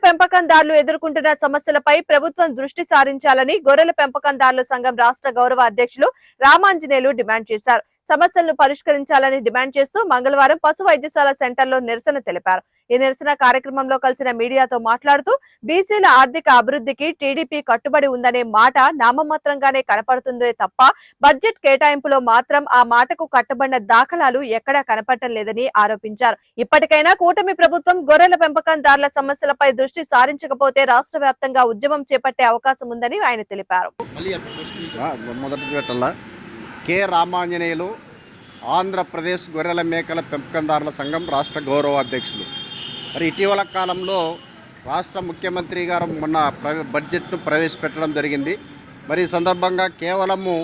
పెంపకందారులు ఎదుర్కొంటున్న సమస్యలపై ప్రభుత్వం దృష్టి సారించాలని గొర్రెల పెంపకందారుల సంఘం రాష్ట్ర గౌరవ అధ్యక్షులు రామాంజనేయులు డిమాండ్ చేశారు. సమస్యలను పరిష్కరించాలని డిమాండ్ చేస్తూ మంగళవారం పశు వైద్యశాల సెంటర్లో నిరసన తెలిపారు. ఈ నిరసన కార్యక్రమంలో కలిసిన మీడియాతో మాట్లాడుతూ బీసీల ఆర్థిక అభివృద్ధికి టీడీపీ కట్టుబడి ఉందనే మాట నామమాత్రంగానే కనపడుతుందే తప్ప బడ్జెట్ కేటాయింపులో మాత్రం ఆ మాటకు కట్టుబడిన దాఖలాలు ఎక్కడా కనపడటం లేదని ఆరోపించారు. ఇప్పటికైనా కూటమి ప్రభుత్వం గొర్రెల పెంపకందారుల సమస్యలపై దృష్టి సారించకపోతే రాష్ట్ర వ్యాప్తంగా ఉద్యమం చేపట్టే అవకాశం ఉందని ఆయన తెలిపారు. కె రామాంజనేయులు, ఆంధ్రప్రదేశ్ గొర్రెల మేకల పెంపకందారుల సంఘం రాష్ట్ర గౌరవ అధ్యక్షులు. మరి ఇటీవల కాలంలో రాష్ట్ర ముఖ్యమంత్రి గారు మొన్న బడ్జెట్ను ప్రవేశపెట్టడం జరిగింది. మరి ఈ సందర్భంగా కేవలము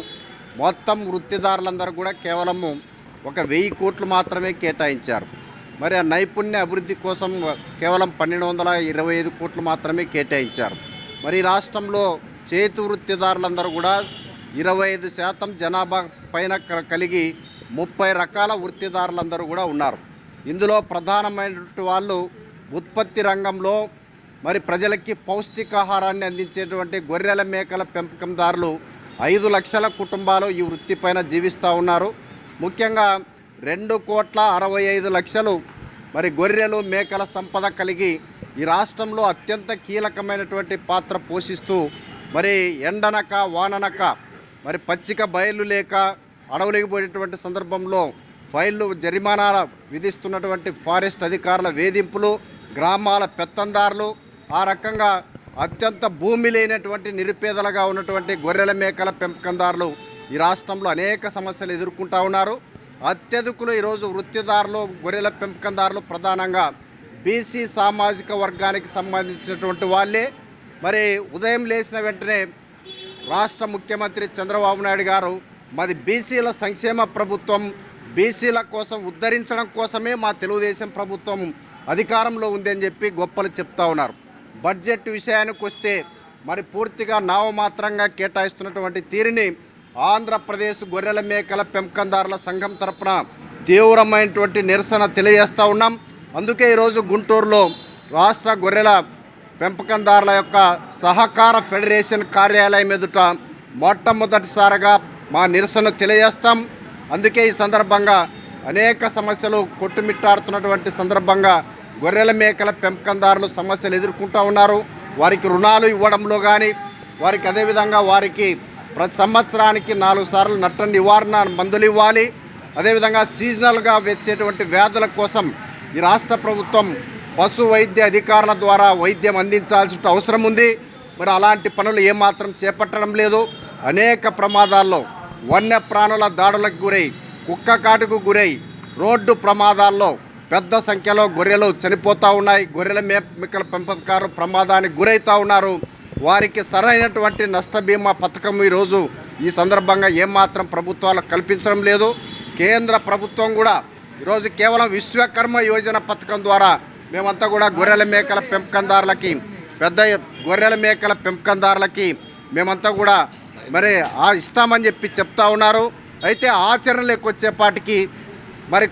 మొత్తం వృత్తిదారులందరూ కూడా కేవలము 1000 కోట్లు మాత్రమే కేటాయించారు. మరి ఆ నైపుణ్య అభివృద్ధి కోసం కేవలం 1225 కోట్లు మాత్రమే కేటాయించారు. మరి రాష్ట్రంలో చేతి వృత్తిదారులందరూ కూడా 25% జనాభా పైన కలిగి 30 రకాల వృత్తిదారులందరూ కూడా ఉన్నారు. ఇందులో ప్రధానమైనటువంటి వాళ్ళు ఉత్పత్తి రంగంలో మరి ప్రజలకి పౌష్టికాహారాన్ని అందించేటువంటి గొర్రెల మేకల పెంపకందారులు 5 లక్షల కుటుంబాలు ఈ వృత్తి పైన జీవిస్తూ ఉన్నారు. ముఖ్యంగా 2,65,00,000 మరి గొర్రెలు మేకల సంపద కలిగి ఈ రాష్ట్రంలో అత్యంత కీలకమైనటువంటి పాత్ర పోషిస్తూ మరి ఎండనక వాననక మరి పచ్చిక బయలు లేక అడవులకు పోయేటువంటి సందర్భంలో ఫైళ్లు జరిమానాలు విధిస్తున్నటువంటి ఫారెస్ట్ అధికారుల వేధింపులు, గ్రామాల పెత్తందారులు, ఆ రకంగా అత్యంత భూమి లేనటువంటి నిరుపేదలుగా ఉన్నటువంటి గొర్రెల మేకల పెంపకందారులు ఈ రాష్ట్రంలో అనేక సమస్యలు ఎదుర్కొంటూ ఉన్నారు. అత్యధికులు ఈరోజు వృత్తిదారులు, గొర్రెల పెంపకందారులు ప్రధానంగా బీసీ సామాజిక వర్గానికి సంబంధించినటువంటి వాళ్ళే. మరి ఉదయం లేచిన వెంటనే రాష్ట్ర ముఖ్యమంత్రి చంద్రబాబు నాయుడు గారు మాది బీసీల సంక్షేమ ప్రభుత్వం, బీసీల కోసం ఉద్ధరించడం కోసమే మా తెలుగుదేశం ప్రభుత్వం అధికారంలో ఉందని చెప్పి గొప్పలు చెప్తా ఉన్నారు. బడ్జెట్ విషయానికి వస్తే మరి పూర్తిగా నామమాత్రంగా కేటాయిస్తున్నటువంటి తీరుని ఆంధ్రప్రదేశ్ గొర్రెల మేకల పెంపకందారుల సంఘం తరపున తీవ్రమైనటువంటి నిరసన తెలియజేస్తూ ఉన్నాం. అందుకే ఈరోజు గుంటూరులో రాష్ట్ర గొర్రెల పెంపకందారుల యొక్క సహకార ఫెడరేషన్ కార్యాలయం ఎదుట మొట్టమొదటిసారిగా మా నిరసన తెలియజేస్తాం. అందుకే ఈ సందర్భంగా అనేక సమస్యలు కొట్టుమిట్టాడుతున్నటువంటి సందర్భంగా గొర్రెల మేకల పెంపకందారులు సమస్యలు ఎదుర్కొంటూ ఉన్నారు. వారికి రుణాలు ఇవ్వడంలో కానీ, వారికి అదేవిధంగా వారికి ప్రతి సంవత్సరానికి 4 సార్లు నట్ట నివారణ మందులు ఇవ్వాలి. అదేవిధంగా సీజనల్గా వచ్చేటువంటి వ్యాధుల కోసం ఈ రాష్ట్ర ప్రభుత్వం పశు వైద్య అధికారుల ద్వారా వైద్యం అందించాల్సిన అవసరం ఉంది. మరి అలాంటి పనులు ఏమాత్రం చేపట్టడం లేదు. అనేక ప్రమాదాల్లో వన్య ప్రాణుల దాడులకు గురై, కుక్క కాటుకు గురై, రోడ్డు ప్రమాదాల్లో పెద్ద సంఖ్యలో గొర్రెలు చనిపోతూ ఉన్నాయి. గొర్రెల మేకల పెంపకారు ప్రమాదానికి గురవుతూ ఉన్నారు. వారికి సరైనటువంటి నష్ట బీమా పథకం ఈరోజు ఈ సందర్భంగా ఏమాత్రం ప్రభుత్వాలు కల్పించడం లేదు. కేంద్ర ప్రభుత్వం కూడా ఈరోజు కేవలం విశ్వకర్మ యోజన పథకం ద్వారా మేమంతా కూడా గొర్రెల మేకల పెంపకందారులకి మేమంతా కూడా మరి ఇస్తామని చెప్పి చెప్తా ఉన్నారు. అయితే ఆచరణలోకి వచ్చేపాటికి మరి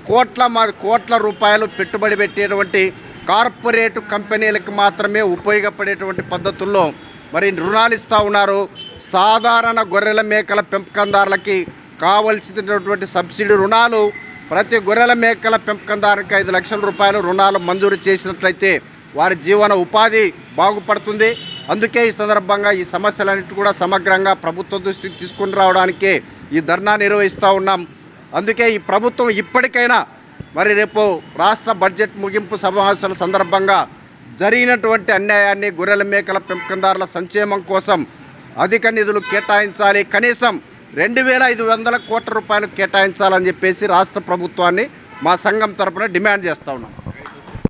కోట్ల రూపాయలు పెట్టుబడి పెట్టేటువంటి కార్పొరేట్ కంపెనీలకు మాత్రమే ఉపయోగపడేటువంటి పద్ధతుల్లో మరి రుణాలు ఇస్తూ ఉన్నారు. సాధారణ గొర్రెల మేకల పెంపకందారులకి కావలసినటువంటి సబ్సిడీ రుణాలు ప్రతి గొర్రెల మేకల పెంపకందారునికి 5 లక్షల రూపాయలు రుణాలు మంజూరు చేసినట్లయితే వారి జీవన ఉపాధి బాగుపడుతుంది. అందుకే ఈ సందర్భంగా ఈ సమస్యలన్నిటి కూడా సమగ్రంగా ప్రభుత్వ దృష్టికి తీసుకుని రావడానికే ఈ ధర్నా నిర్వహిస్తూ ఉన్నాం. అందుకే ఈ ప్రభుత్వం ఇప్పటికైనా మరి రేపు రాష్ట్ర బడ్జెట్ ముగింపు సమావేశాల సందర్భంగా జరిగినటువంటి అన్యాయాన్ని, గొర్రెల మేకల పెంపకందారుల సంక్షేమం కోసం అధిక నిధులు కేటాయించాలి, కనీసం 2,500 కోట్ల రూపాయలు కేటాయించాలని చెప్పేసి రాష్ట్ర ప్రభుత్వాన్ని మా సంఘం తరపున డిమాండ్ చేస్తూ ఉన్నాం.